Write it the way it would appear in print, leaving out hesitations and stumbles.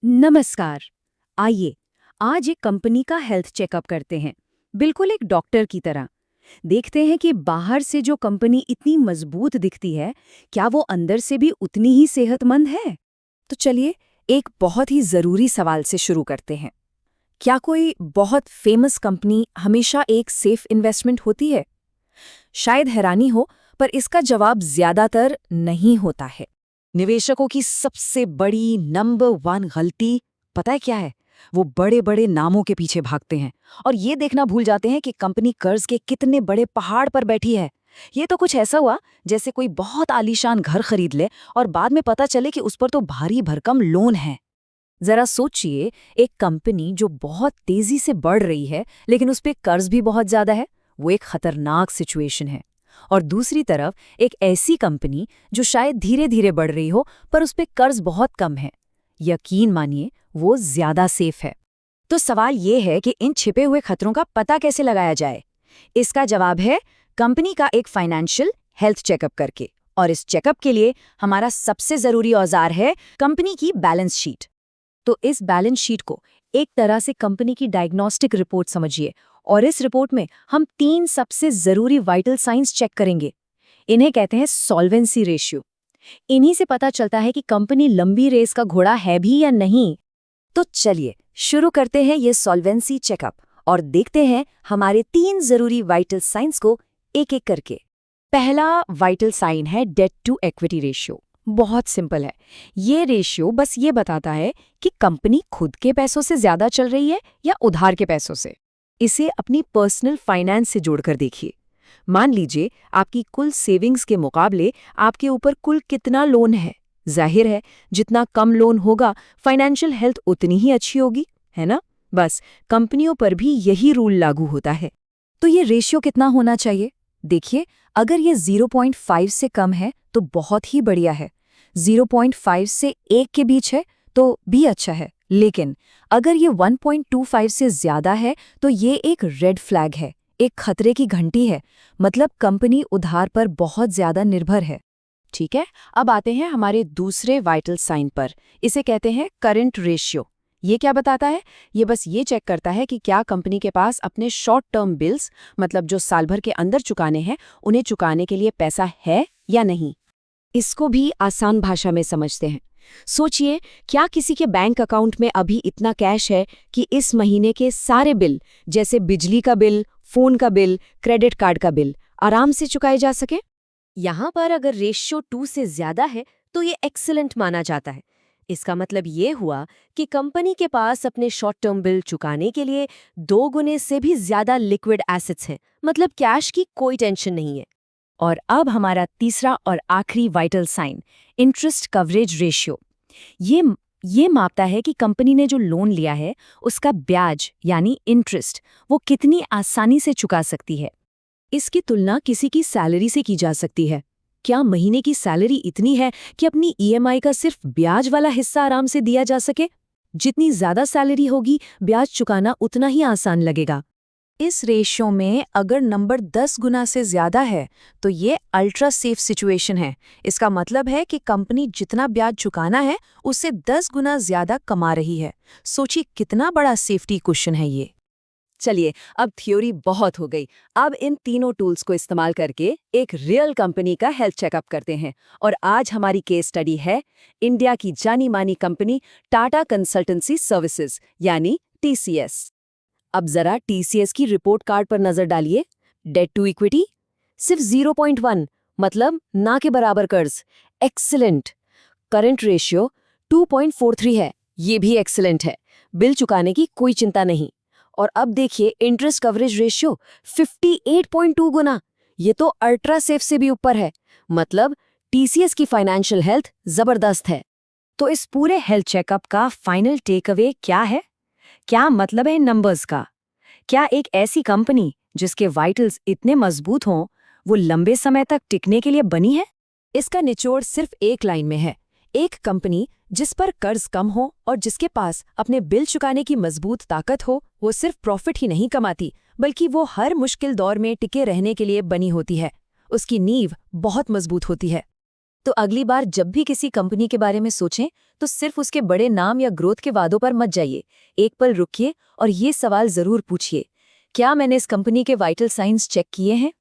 नमस्कार। आइए आज एक कंपनी का हेल्थ चेकअप करते हैं, बिल्कुल एक डॉक्टर की तरह। देखते हैं कि बाहर से जो कंपनी इतनी मजबूत दिखती है, क्या वो अंदर से भी उतनी ही सेहतमंद है। तो चलिए एक बहुत ही जरूरी सवाल से शुरू करते हैं। क्या कोई बहुत फेमस कंपनी हमेशा एक सेफ इन्वेस्टमेंट होती है? शायद हैरानी हो, पर इसका जवाब ज्यादातर नहीं होता है। निवेशकों की सबसे बड़ी नंबर 1 गलती पता है क्या है? वो बड़े बड़े नामों के पीछे भागते हैं और ये देखना भूल जाते हैं कि कंपनी कर्ज के कितने बड़े पहाड़ पर बैठी है। ये तो कुछ ऐसा हुआ जैसे कोई बहुत आलीशान घर खरीद ले और बाद में पता चले कि उस पर तो भारी भरकम लोन है। जरा सोचिए, एक कंपनी जो बहुत तेजी से बढ़ रही है लेकिन उस पे कर्ज भी बहुत ज्यादा है, वो एक खतरनाक सिचुएशन है। और दूसरी तरफ एक ऐसी कंपनी जो शायद धीरे धीरे बढ़ रही हो पर उस पे कर्ज बहुत कम है, यकीन मानिए वो ज्यादा सेफ है। तो सवाल ये है कि इन छिपे हुए खतरों का पता कैसे लगाया जाए। इसका जवाब है कंपनी का एक फाइनेंशियल हेल्थ चेकअप करके। और इस चेकअप के लिए हमारा सबसे जरूरी औजार है कंपनी की बैलेंस शीट। तो इस बैलेंस शीट को एक तरह से कंपनी की डायग्नोस्टिक रिपोर्ट समझिए। और इस रिपोर्ट में हम 3 सबसे जरूरी वाइटल साइंस चेक करेंगे। इन्हें कहते हैं सॉल्वेंसी रेशियो। इन्हीं से पता चलता है कि कंपनी लंबी रेस का घोड़ा है भी या नहीं। तो चलिए शुरू करते हैं ये सॉल्वेंसी चेकअप और देखते हैं हमारे 3 जरूरी वाइटल साइंस को एक एक करके। पहला वाइटल साइन है डेट टू इक्विटी रेशियो। बहुत सिंपल है। ये रेशियो बस ये बताता है कि कंपनी खुद के पैसों से ज्यादा चल रही है या उधार के पैसों से। इसे अपनी पर्सनल फाइनेंस से जोड़कर देखिए। मान लीजिए आपकी कुल सेविंग्स के मुकाबले आपके ऊपर कुल कितना लोन है। जाहिर है जितना कम लोन होगा फाइनेंशियल हेल्थ उतनी ही अच्छी होगी, है ना? बस कंपनियों पर भी यही रूल लागू होता है। तो ये रेशियो कितना होना चाहिए? देखिए, अगर ये 0.5 से कम है तो बहुत ही बढ़िया है। 0.5 से 1 के बीच है तो भी अच्छा है। लेकिन अगर ये 1.25 से ज्यादा है तो ये एक रेड फ्लैग है, एक खतरे की घंटी है। मतलब कंपनी उधार पर बहुत ज्यादा निर्भर है। ठीक है, अब आते हैं हमारे दूसरे वाइटल साइन पर। इसे कहते हैं करंट रेशियो। ये क्या बताता है? ये बस ये चेक करता है कि क्या कंपनी के पास अपने शॉर्ट टर्म बिल्स, मतलब जो साल भर के अंदर चुकाने हैं, उन्हें चुकाने के लिए पैसा है या नहीं। इसको भी आसान भाषा में समझते हैं। सोचिए, क्या किसी के बैंक अकाउंट में अभी इतना कैश है कि इस महीने के सारे बिल, जैसे बिजली का बिल, फोन का बिल, क्रेडिट कार्ड का बिल, आराम से चुकाए जा सके? यहाँ पर अगर रेशियो 2 से ज्यादा है तो ये एक्सीलेंट माना जाता है। इसका मतलब ये हुआ कि कंपनी के पास अपने शॉर्ट टर्म बिल चुकाने के लिए 2 गुने से भी ज्यादा लिक्विड एसेट्स हैं, मतलब कैश की कोई टेंशन नहीं है। और अब हमारा तीसरा और आखिरी vital sign, interest coverage ratio. ये मापता है कि कंपनी ने जो लोन लिया है उसका ब्याज यानी इंटरेस्ट वो कितनी आसानी से चुका सकती है। इसकी तुलना किसी की सैलरी से की जा सकती है। क्या महीने की सैलरी इतनी है कि अपनी ईएमआई का सिर्फ ब्याज वाला हिस्सा आराम से दिया जा सके? जितनी ज्यादा सैलरी होगी, ब्याज चुकाना उतना ही आसान लगेगा। इस रेशियो में अगर नंबर 10 गुना से ज्यादा है तो ये अल्ट्रा सेफ सिचुएशन है। इसका मतलब है कि कंपनी जितना ब्याज चुकाना है उससे 10 गुना ज्यादा कमा रही है। सोचिए कितना बड़ा सेफ्टी कुशन है ये। चलिए, अब थ्योरी बहुत हो गई। अब इन तीनों टूल्स को इस्तेमाल करके एक रियल कंपनी का हेल्थ चेकअप करते हैं। और आज हमारी केस स्टडी है इंडिया की जानी मानी कंपनी टाटा कंसल्टेंसी सर्विसेज यानी TCS। अब जरा TCS की रिपोर्ट कार्ड पर नजर डालिए। डेट टू इक्विटी सिर्फ 0.1, मतलब ना के बराबर कर्ज। एक्सीलेंट। करंट रेशियो 2.43 है, ये भी एक्सीलेंट है। बिल चुकाने की कोई चिंता नहीं। और अब देखिए इंटरेस्ट कवरेज रेशियो 58.2 गुना। ये तो अल्ट्रा सेफ से भी ऊपर है। मतलब TCS की फाइनेंशियल हेल्थ जबरदस्त है। तो इस पूरे हेल्थ चेकअप का फाइनल टेक अवे क्या है? क्या मतलब है इन नंबर्स का? क्या एक ऐसी कंपनी जिसके वाइटल्स इतने मजबूत हों, वो लंबे समय तक टिकने के लिए बनी है? इसका निचोड़ सिर्फ एक लाइन में है। एक कंपनी जिस पर कर्ज कम हो और जिसके पास अपने बिल चुकाने की मजबूत ताकत हो, वो सिर्फ प्रॉफिट ही नहीं कमाती, बल्कि वो हर मुश्किल दौर में टिके रहने के लिए बनी होती है। उसकी नींव बहुत मजबूत होती है। तो अगली बार जब भी किसी कंपनी के बारे में सोचें तो सिर्फ उसके बड़े नाम या ग्रोथ के वादों पर मत जाइए। एक पल रुकिए और ये सवाल जरूर पूछिए, क्या मैंने इस कंपनी के वाइटल साइंस चेक किए हैं?